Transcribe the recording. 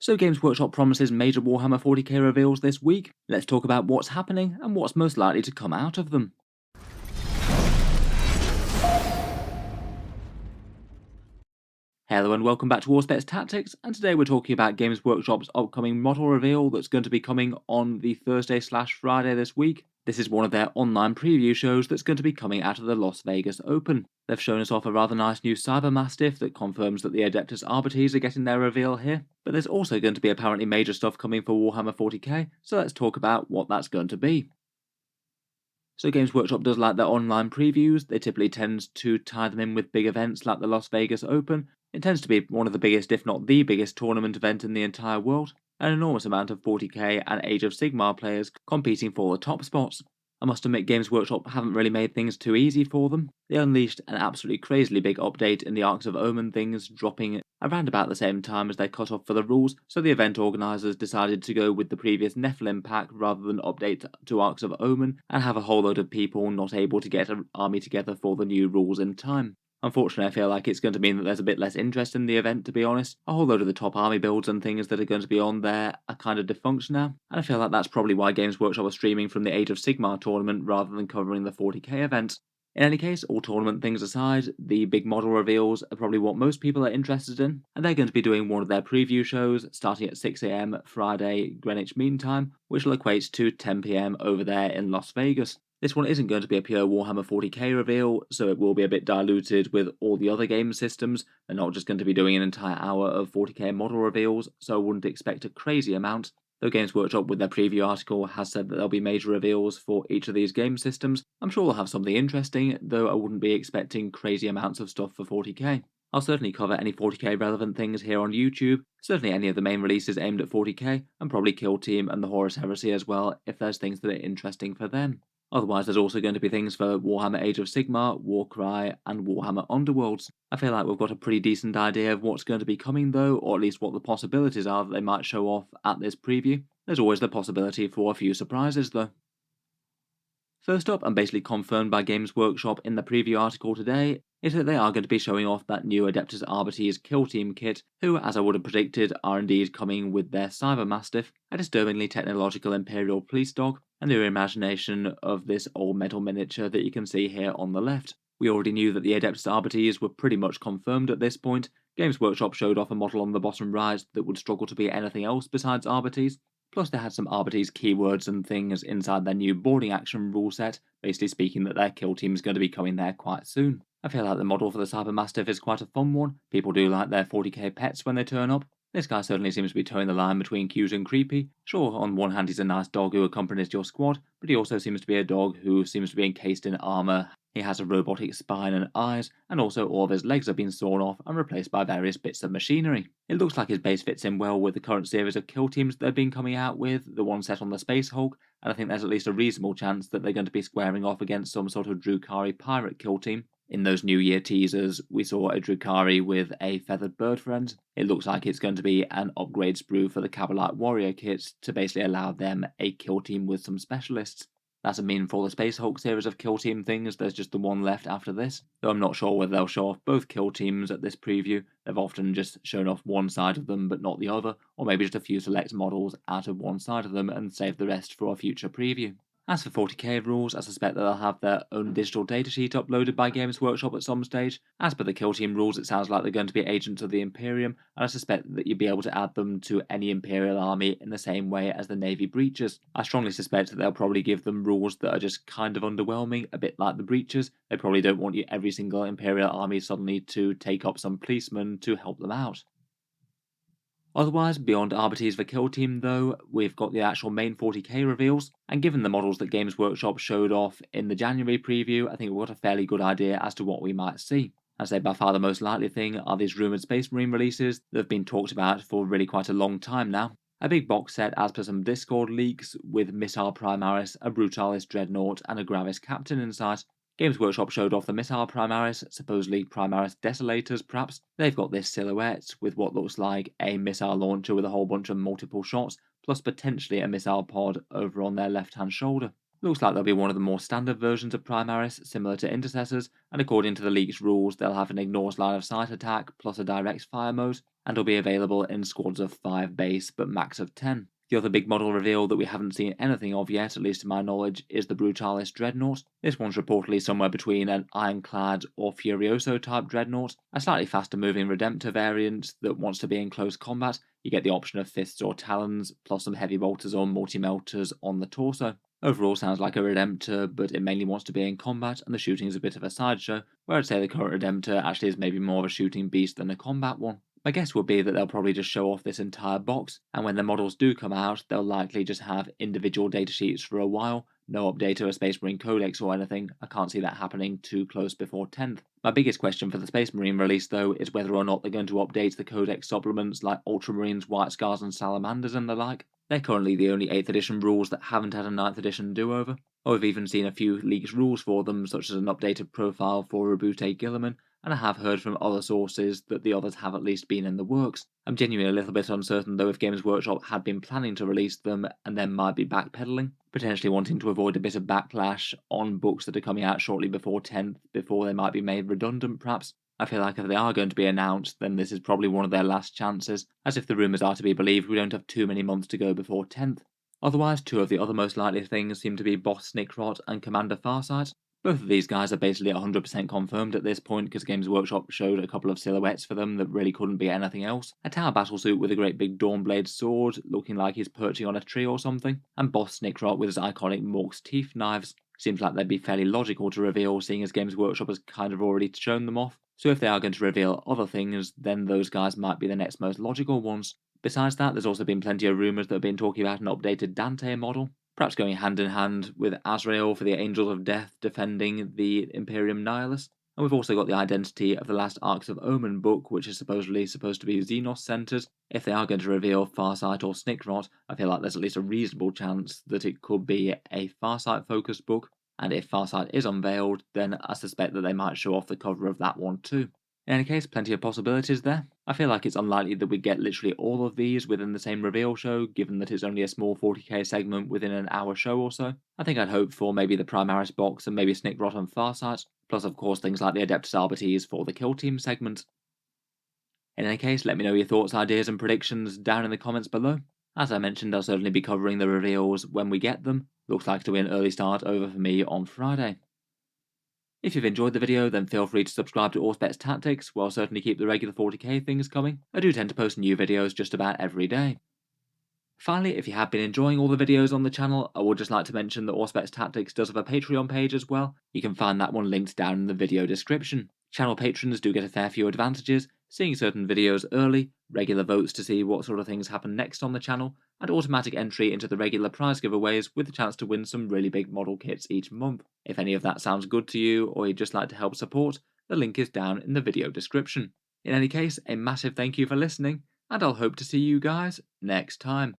So Games Workshop promises major Warhammer 40k reveals this week. Let's talk about what's happening and what's most likely to come out of them. Hello and welcome back to Warspets Tactics, and today we're talking about Games Workshop's upcoming model reveal that's going to be coming on the Thursday/Friday this week. This is one of their online preview shows that's going to be coming out of the Las Vegas Open. They've shown us off a rather nice new Cyber Mastiff that confirms that the Adeptus Arbites are getting their reveal here, but there's also going to be apparently major stuff coming for Warhammer 40k, so let's talk about what that's going to be. So Games Workshop does like their online previews. They typically tend to tie them in with big events like the Las Vegas Open. It tends to be one of the biggest, if not the biggest, tournament event in the entire world. An enormous amount of 40k and Age of Sigmar players competing for the top spots. I must admit Games Workshop haven't really made things too easy for them. They unleashed an absolutely crazily big update in the Arcs of Omen things, dropping around about the same time as they cut off for the rules, so the event organisers decided to go with the previous Nephilim pack rather than update to Arcs of Omen and have a whole load of people not able to get an army together for the new rules in time. Unfortunately, I feel like it's going to mean that there's a bit less interest in the event, to be honest. A whole load of the top army builds and things that are going to be on there are kind of defunct now, and I feel like that's probably why Games Workshop are streaming from the Age of Sigmar tournament rather than covering the 40k event. In any case, all tournament things aside, the big model reveals are probably what most people are interested in, and they're going to be doing one of their preview shows starting at 6 AM Friday Greenwich Mean Time, which will equate to 10 PM over there in Las Vegas. This one isn't going to be a pure Warhammer 40k reveal, so it will be a bit diluted with all the other game systems. They're not just going to be doing an entire hour of 40k model reveals, so I wouldn't expect a crazy amount. Though Games Workshop with their preview article has said that there'll be major reveals for each of these game systems, I'm sure they'll have something interesting, though I wouldn't be expecting crazy amounts of stuff for 40k. I'll certainly cover any 40k relevant things here on YouTube, certainly any of the main releases aimed at 40k, and probably Kill Team and the Horus Heresy as well, if there's things that are interesting for them. Otherwise, there's also going to be things for Warhammer Age of Sigmar, Warcry, and Warhammer Underworlds. I feel like we've got a pretty decent idea of what's going to be coming though, or at least what the possibilities are that they might show off at this preview. There's always the possibility for a few surprises though. First up, and basically confirmed by Games Workshop in the preview article today, is that they are going to be showing off that new Adeptus Arbites Kill Team kit, who, as I would have predicted, are indeed coming with their Cyber Mastiff, a disturbingly technological Imperial police dog, and the reimagination of this old metal miniature that you can see here on the left. We already knew that the Adeptus Arbites were pretty much confirmed at this point. Games Workshop showed off a model on the bottom right that would struggle to be anything else besides Arbites. Plus they had some Arbites keywords and things inside their new boarding action rule set, basically speaking that their kill team is going to be coming there quite soon. I feel like the model for the Cyber Mastiff is quite a fun one. People do like their 40k pets when they turn up. This guy certainly seems to be towing the line between cute and creepy. Sure, on one hand he's a nice dog who accompanies your squad, but he also seems to be a dog who seems to be encased in armour. He has a robotic spine and eyes, and also all of his legs have been sawn off and replaced by various bits of machinery. It looks like his base fits in well with the current series of kill teams they've been coming out with, the one set on the Space Hulk, and I think there's at least a reasonable chance that they're going to be squaring off against some sort of Drukhari pirate kill team. In those New Year teasers, we saw a Drukhari with a feathered bird friend. It looks like it's going to be an upgrade sprue for the Cabalite Warrior kits to basically allow them a kill team with some specialists. That's a mean for the Space Hulk series of kill team things. There's just the one left after this, though I'm not sure whether they'll show off both kill teams at this preview. They've often just shown off one side of them but not the other, or maybe just a few select models out of one side of them and save the rest for a future preview. As for 40k rules, I suspect that they'll have their own digital datasheet uploaded by Games Workshop at some stage. As per the kill team rules, it sounds like they're going to be agents of the Imperium, and I suspect that you'll be able to add them to any Imperial army in the same way as the Navy Breaches. I strongly suspect that they'll probably give them rules that are just kind of underwhelming, a bit like the Breaches. They probably don't want every single Imperial army suddenly to take up some policemen to help them out. Otherwise, beyond Arbites for Kill Team though, we've got the actual main 40k reveals, and given the models that Games Workshop showed off in the January preview, I think we've got a fairly good idea as to what we might see. I'd say by far the most likely thing are these rumoured Space Marine releases that have been talked about for really quite a long time now. A big box set as per some Discord leaks, with Missile Primaris, a Brutalis Dreadnought, and a Gravis Captain inside. Games Workshop showed off the Missile Primaris, supposedly Primaris Desolators perhaps. They've got this silhouette with what looks like a missile launcher with a whole bunch of multiple shots, plus potentially a missile pod over on their left hand shoulder. Looks like they'll be one of the more standard versions of Primaris, similar to Intercessors, and according to the leak's rules, they'll have an ignores line of sight attack plus a direct fire mode, and will be available in squads of 5 base but max of 10. The other big model reveal that we haven't seen anything of yet, at least to my knowledge, is the Brutalis Dreadnought. This one's reportedly somewhere between an Ironclad or Furioso type Dreadnought, a slightly faster moving Redemptor variant that wants to be in close combat. You get the option of fists or talons, plus some heavy bolters or multi-melters on the torso. Overall sounds like a Redemptor, but it mainly wants to be in combat, and the shooting is a bit of a sideshow, where I'd say the current Redemptor actually is maybe more of a shooting beast than a combat one. My guess would be that they'll probably just show off this entire box, and when the models do come out, they'll likely just have individual datasheets for a while, no update to a Space Marine Codex or anything. I can't see that happening too close before 10th. My biggest question for the Space Marine release, though, is whether or not they're going to update the Codex supplements like Ultramarines, White Scars, and Salamanders and the like. They're currently the only 8th edition rules that haven't had a 9th edition do-over. Or we've even seen a few leaked rules for them, such as an updated profile for Rabute Gilliman, and I have heard from other sources that the others have at least been in the works. I'm genuinely a little bit uncertain though if Games Workshop had been planning to release them and then might be backpedaling, potentially wanting to avoid a bit of backlash on books that are coming out shortly before 10th, before they might be made redundant perhaps. I feel like if they are going to be announced, then this is probably one of their last chances, as if the rumours are to be believed, we don't have too many months to go before 10th. Otherwise, two of the other most likely things seem to be Boss Snickrot and Commander Farsight. Both of these guys are basically 100% confirmed at this point because Games Workshop showed a couple of silhouettes for them that really couldn't be anything else. A Tower Battlesuit with a great big Dawnblade sword, looking like he's perching on a tree or something, and Boss Snickrot with his iconic Mork's teeth knives. Seems like they'd be fairly logical to reveal, seeing as Games Workshop has kind of already shown them off. So if they are going to reveal other things, then those guys might be the next most logical ones. Besides that, there's also been plenty of rumours that have been talking about an updated Dante model, perhaps going hand in hand with Azrael for the Angels of Death defending the Imperium Nihilus. And we've also got the identity of the last Arcs of Omen book, which is supposedly supposed to be Xenos centred. If they are going to reveal Farsight or Snickrot, I feel like there's at least a reasonable chance that it could be a Farsight focused book. And if Farsight is unveiled, then I suspect that they might show off the cover of that one too. In any case, plenty of possibilities there. I feel like it's unlikely that we get literally all of these within the same reveal show, given that it's only a small 40k segment within an hour show or so. I think I'd hope for maybe the Primaris box and maybe Snickrot and Farsight, plus of course things like the Adeptus Arbites for the Kill Team segment. In any case, let me know your thoughts, ideas and predictions down in the comments below. As I mentioned, I'll certainly be covering the reveals when we get them. Looks like to be an early start over for me on Friday. If you've enjoyed the video, then feel free to subscribe to Auspex Tactics, where I'll certainly keep the regular 40k things coming. I do tend to post new videos just about every day. Finally, if you have been enjoying all the videos on the channel, I would just like to mention that Auspex Tactics does have a Patreon page as well. You can find that one linked down in the video description. Channel patrons do get a fair few advantages, seeing certain videos early, regular votes to see what sort of things happen next on the channel, and automatic entry into the regular prize giveaways with the chance to win some really big model kits each month. If any of that sounds good to you, or you'd just like to help support, the link is down in the video description. In any case, a massive thank you for listening, and I'll hope to see you guys next time.